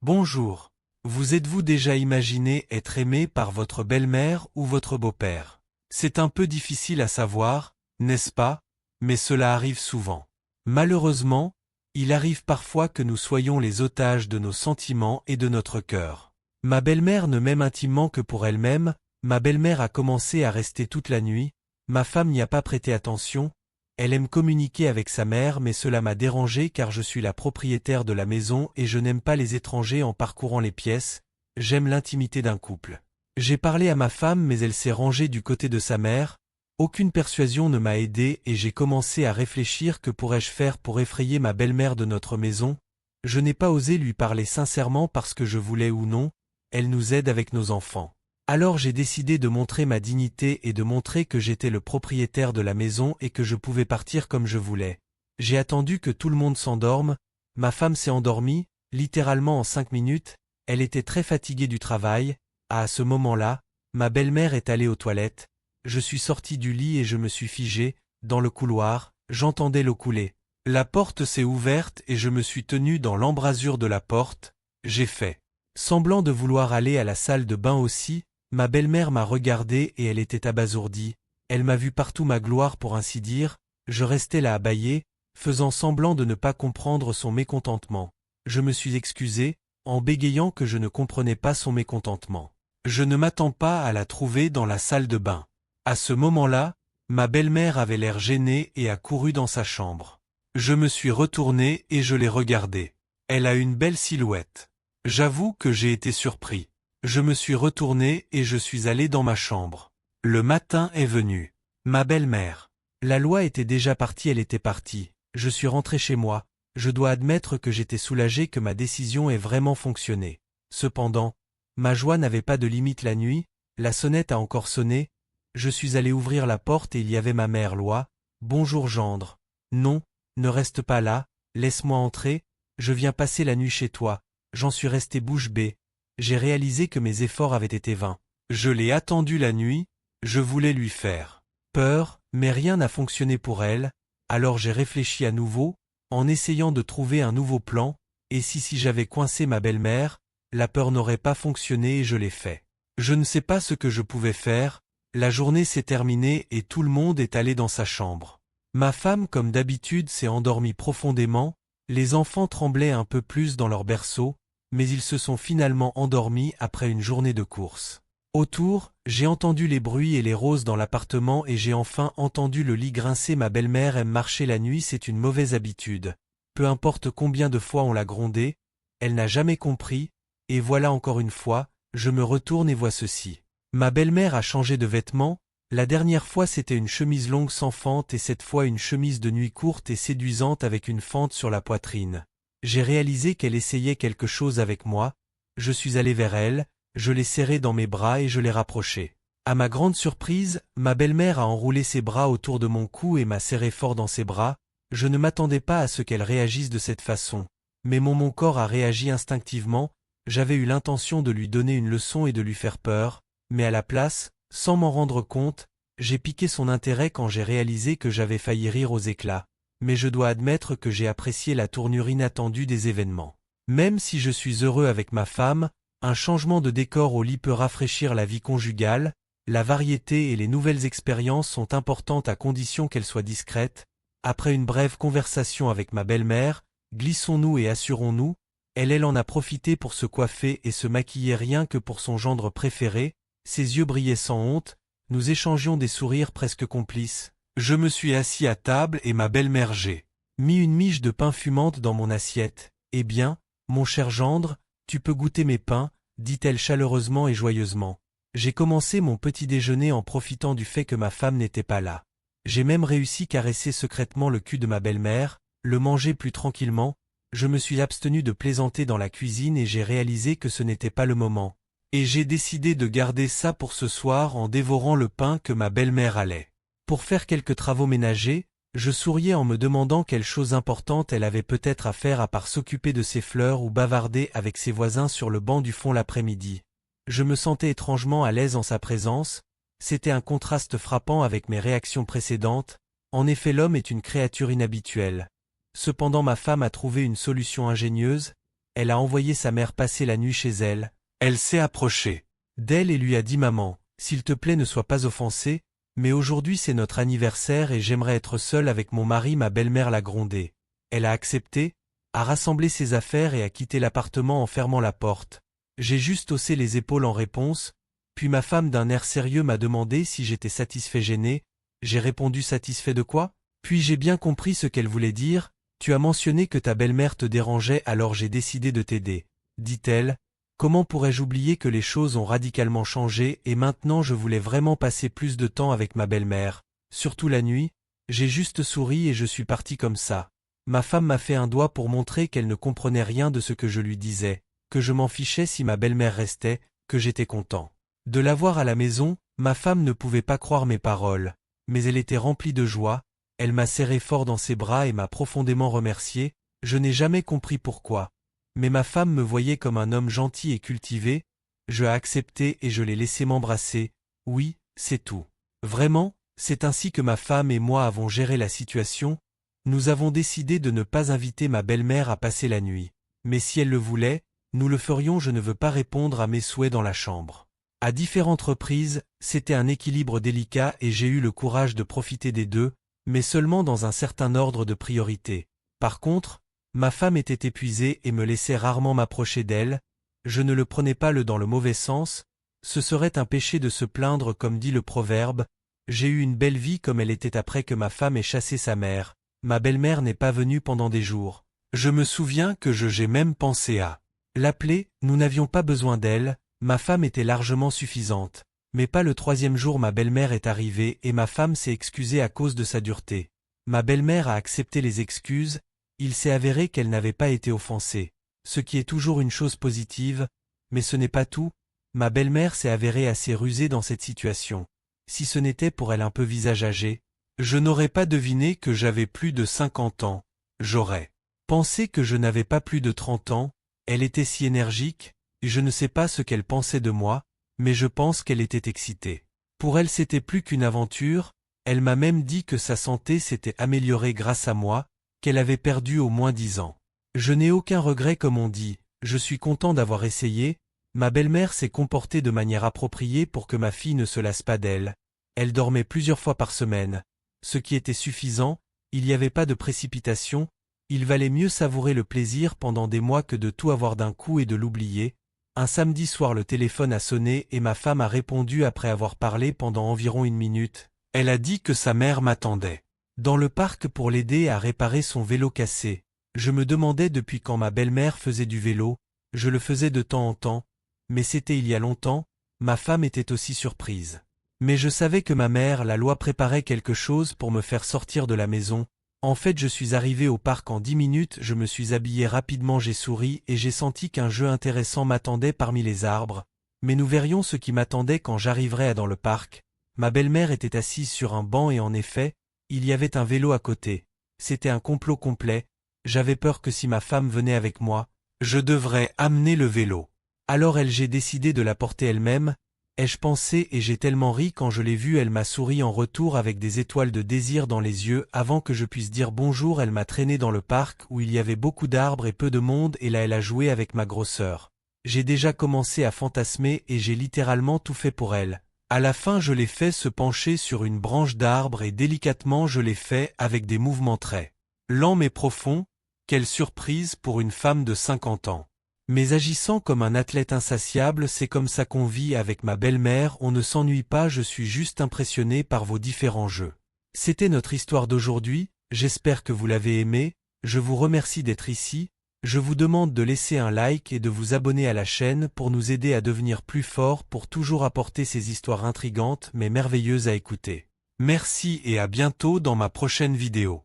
Bonjour. Vous êtes-vous déjà imaginé être aimé par votre belle-mère ou votre beau-père? C'est un peu difficile à savoir, n'est-ce pas? Mais cela arrive souvent. Malheureusement, il arrive parfois que nous soyons les otages de nos sentiments et de notre cœur. Ma belle-mère ne m'aime intimement que pour elle-même, ma belle-mère a commencé à rester toute la nuit, ma femme n'y a pas prêté attention, elle aime communiquer avec sa mère mais cela m'a dérangé car je suis la propriétaire de la maison et je n'aime pas les étrangers en parcourant les pièces, j'aime l'intimité d'un couple. J'ai parlé à ma femme mais elle s'est rangée du côté de sa mère, aucune persuasion ne m'a aidé et j'ai commencé à réfléchir que pourrais-je faire pour effrayer ma belle-mère de notre maison. Je n'ai pas osé lui parler sincèrement parce que je voulais ou non, elle nous aide avec nos enfants. Alors j'ai décidé de montrer ma dignité et de montrer que j'étais le propriétaire de la maison et que je pouvais partir comme je voulais. J'ai attendu que tout le monde s'endorme, ma femme s'est endormie, littéralement en 5 minutes, elle était très fatiguée du travail, à ce moment-là, ma belle-mère est allée aux toilettes, je suis sorti du lit et je me suis figé, dans le couloir, j'entendais l'eau couler. La porte s'est ouverte et je me suis tenu dans l'embrasure de la porte, j'ai fait semblant de vouloir aller à la salle de bain aussi. Ma belle-mère m'a regardé et elle était abasourdie, elle m'a vu partout ma gloire pour ainsi dire, je restais là abaillé, faisant semblant de ne pas comprendre son mécontentement. Je me suis excusé, en bégayant que je ne comprenais pas son mécontentement. Je ne m'attends pas à la trouver dans la salle de bain. À ce moment-là, ma belle-mère avait l'air gênée et a couru dans sa chambre. Je me suis retourné et je l'ai regardée. Elle a une belle silhouette. J'avoue que j'ai été surpris. Je me suis retourné et je suis allé dans ma chambre. Le matin est venu. Ma belle-mère. La loi était déjà partie, elle était partie. Je suis rentré chez moi. Je dois admettre que j'étais soulagé que ma décision ait vraiment fonctionné. Cependant, ma joie n'avait pas de limite la nuit, la sonnette a encore sonné, je suis allé ouvrir la porte et il y avait ma mère Loi. Bonjour gendre. Non, ne reste pas là, laisse-moi entrer, je viens passer la nuit chez toi. J'en suis resté bouche bée. J'ai réalisé que mes efforts avaient été vains. Je l'ai attendue la nuit, je voulais lui faire peur, mais rien n'a fonctionné pour elle, alors j'ai réfléchi à nouveau, en essayant de trouver un nouveau plan, et si j'avais coincé ma belle-mère, la peur n'aurait pas fonctionné et je l'ai fait. Je ne sais pas ce que je pouvais faire, la journée s'est terminée et tout le monde est allé dans sa chambre. Ma femme, comme d'habitude, s'est endormie profondément, les enfants tremblaient un peu plus dans leur berceau, mais ils se sont finalement endormis après une journée de course. Autour, j'ai entendu les bruits et les roses dans l'appartement et j'ai enfin entendu le lit grincer. Ma belle-mère aime marcher la nuit, c'est une mauvaise habitude. Peu importe combien de fois on l'a grondée, elle n'a jamais compris, et voilà encore une fois, je me retourne et vois ceci. Ma belle-mère a changé de vêtements, la dernière fois c'était une chemise longue sans fente et cette fois une chemise de nuit courte et séduisante avec une fente sur la poitrine. J'ai réalisé qu'elle essayait quelque chose avec moi, je suis allé vers elle, je l'ai serrée dans mes bras et je l'ai rapprochée. À ma grande surprise, ma belle-mère a enroulé ses bras autour de mon cou et m'a serré fort dans ses bras, je ne m'attendais pas à ce qu'elle réagisse de cette façon, mais mon corps a réagi instinctivement, j'avais eu l'intention de lui donner une leçon et de lui faire peur, mais à la place, sans m'en rendre compte, j'ai piqué son intérêt quand j'ai réalisé que j'avais failli rire aux éclats. Mais je dois admettre que j'ai apprécié la tournure inattendue des événements. Même si je suis heureux avec ma femme, un changement de décor au lit peut rafraîchir la vie conjugale, la variété et les nouvelles expériences sont importantes à condition qu'elles soient discrètes. Après une brève conversation avec ma belle-mère, glissons-nous et assurons-nous, elle en a profité pour se coiffer et se maquiller rien que pour son gendre préféré, ses yeux brillaient sans honte, nous échangions des sourires presque complices. Je me suis assis à table et ma belle-mère j'ai mis une miche de pain fumante dans mon assiette. Eh bien, mon cher gendre, tu peux goûter mes pains, dit-elle chaleureusement et joyeusement. J'ai commencé mon petit déjeuner en profitant du fait que ma femme n'était pas là. J'ai même réussi caresser secrètement le cul de ma belle-mère, le manger plus tranquillement, je me suis abstenu de plaisanter dans la cuisine et j'ai réalisé que ce n'était pas le moment. Et j'ai décidé de garder ça pour ce soir en dévorant le pain que ma belle-mère allait. Pour faire quelques travaux ménagers, je souriais en me demandant quelle chose importante elle avait peut-être à faire à part s'occuper de ses fleurs ou bavarder avec ses voisins sur le banc du fond l'après-midi. Je me sentais étrangement à l'aise en sa présence, c'était un contraste frappant avec mes réactions précédentes, en effet l'homme est une créature inhabituelle. Cependant ma femme a trouvé une solution ingénieuse, elle a envoyé sa mère passer la nuit chez elle. Elle s'est approchée d'elle et lui a dit: Maman, s'il te plaît ne sois pas offensée, mais aujourd'hui c'est notre anniversaire et j'aimerais être seule avec mon mari. Ma belle-mère l'a grondée. Elle a accepté, a rassemblé ses affaires et a quitté l'appartement en fermant la porte. J'ai juste haussé les épaules en réponse, puis ma femme d'un air sérieux m'a demandé si j'étais satisfait. Gêné, j'ai répondu: satisfait de quoi? Puis j'ai bien compris ce qu'elle voulait dire. Tu as mentionné que ta belle-mère te dérangeait, alors j'ai décidé de t'aider, dit-elle. Comment pourrais-je oublier que les choses ont radicalement changé et maintenant je voulais vraiment passer plus de temps avec ma belle-mère, surtout la nuit. J'ai juste souri et je suis parti comme ça. Ma femme m'a fait un doigt pour montrer qu'elle ne comprenait rien de ce que je lui disais, que je m'en fichais si ma belle-mère restait, que j'étais content de la voir à la maison. Ma femme ne pouvait pas croire mes paroles, mais elle était remplie de joie. Elle m'a serré fort dans ses bras et m'a profondément remercié. Je n'ai jamais compris pourquoi, mais ma femme me voyait comme un homme gentil et cultivé. Je l'ai accepté et je l'ai laissé m'embrasser. Oui, c'est tout. Vraiment, c'est ainsi que ma femme et moi avons géré la situation. Nous avons décidé de ne pas inviter ma belle-mère à passer la nuit, mais si elle le voulait, nous le ferions. Je ne veux pas répondre à mes souhaits dans la chambre. À différentes reprises, c'était un équilibre délicat et j'ai eu le courage de profiter des deux, mais seulement dans un certain ordre de priorité. Par contre, ma femme était épuisée et me laissait rarement m'approcher d'elle. Je ne le prenais pas dans le mauvais sens. Ce serait un péché de se plaindre, comme dit le proverbe. J'ai eu une belle vie comme elle était après que ma femme ait chassé sa mère. Ma belle-mère n'est pas venue pendant des jours. Je me souviens que j'ai même pensé à l'appeler. Nous n'avions pas besoin d'elle. Ma femme était largement suffisante. Mais pas le troisième jour. Ma belle-mère est arrivée et ma femme s'est excusée à cause de sa dureté. Ma belle-mère a accepté les excuses. Il s'est avéré qu'elle n'avait pas été offensée, ce qui est toujours une chose positive, mais ce n'est pas tout. Ma belle-mère s'est avérée assez rusée dans cette situation. Si ce n'était pour elle un peu visage âgé, je n'aurais pas deviné que j'avais plus de 50 ans. J'aurais pensé que je n'avais pas plus de 30 ans. Elle était si énergique. Je ne sais pas ce qu'elle pensait de moi, mais je pense qu'elle était excitée. Pour elle, c'était plus qu'une aventure. Elle m'a même dit que sa santé s'était améliorée grâce à moi, qu'elle avait perdu au moins 10 ans. Je n'ai aucun regret, comme on dit. Je suis content d'avoir essayé. Ma belle-mère s'est comportée de manière appropriée pour que ma fille ne se lasse pas d'elle. Elle dormait plusieurs fois par semaine, ce qui était suffisant. Il n'y avait pas de précipitation. Il valait mieux savourer le plaisir pendant des mois que de tout avoir d'un coup et de l'oublier. Un samedi soir, le téléphone a sonné et ma femme a répondu après avoir parlé pendant environ 1 minute. Elle a dit que sa mère m'attendait dans le parc pour l'aider à réparer son vélo cassé. Je me demandais depuis quand ma belle-mère faisait du vélo. Je le faisais de temps en temps, mais c'était il y a longtemps. Ma femme était aussi surprise. Mais je savais que ma mère, la loi, préparait quelque chose pour me faire sortir de la maison. En fait, je suis arrivé au parc en 10 minutes, je me suis habillé rapidement, j'ai souri et j'ai senti qu'un jeu intéressant m'attendait parmi les arbres. Mais nous verrions ce qui m'attendait quand j'arriverais dans le parc. Ma belle-mère était assise sur un banc et en effet, il y avait un vélo à côté. C'était un complot complet. J'avais peur que si ma femme venait avec moi, je devrais amener le vélo. Alors j'ai décidé de la porter elle-même. Ai-je pensé, et j'ai tellement ri quand je l'ai vue. Elle m'a souri en retour avec des étoiles de désir dans les yeux. Avant que je puisse dire bonjour, elle m'a traîné dans le parc où il y avait beaucoup d'arbres et peu de monde, et là elle a joué avec ma grosseur. J'ai déjà commencé à fantasmer et j'ai littéralement tout fait pour elle. À la fin, je l'ai fait se pencher sur une branche d'arbre et délicatement je l'ai fait avec des mouvements très lents mais profonds. Quelle surprise pour une femme de 50 ans. Mais agissant comme un athlète insatiable, c'est comme ça qu'on vit avec ma belle-mère, on ne s'ennuie pas. Je suis juste impressionné par vos différents jeux. C'était notre histoire d'aujourd'hui, j'espère que vous l'avez aimé. Je vous remercie d'être ici. Je vous demande de laisser un like et de vous abonner à la chaîne pour nous aider à devenir plus forts, pour toujours apporter ces histoires intrigantes mais merveilleuses à écouter. Merci et à bientôt dans ma prochaine vidéo.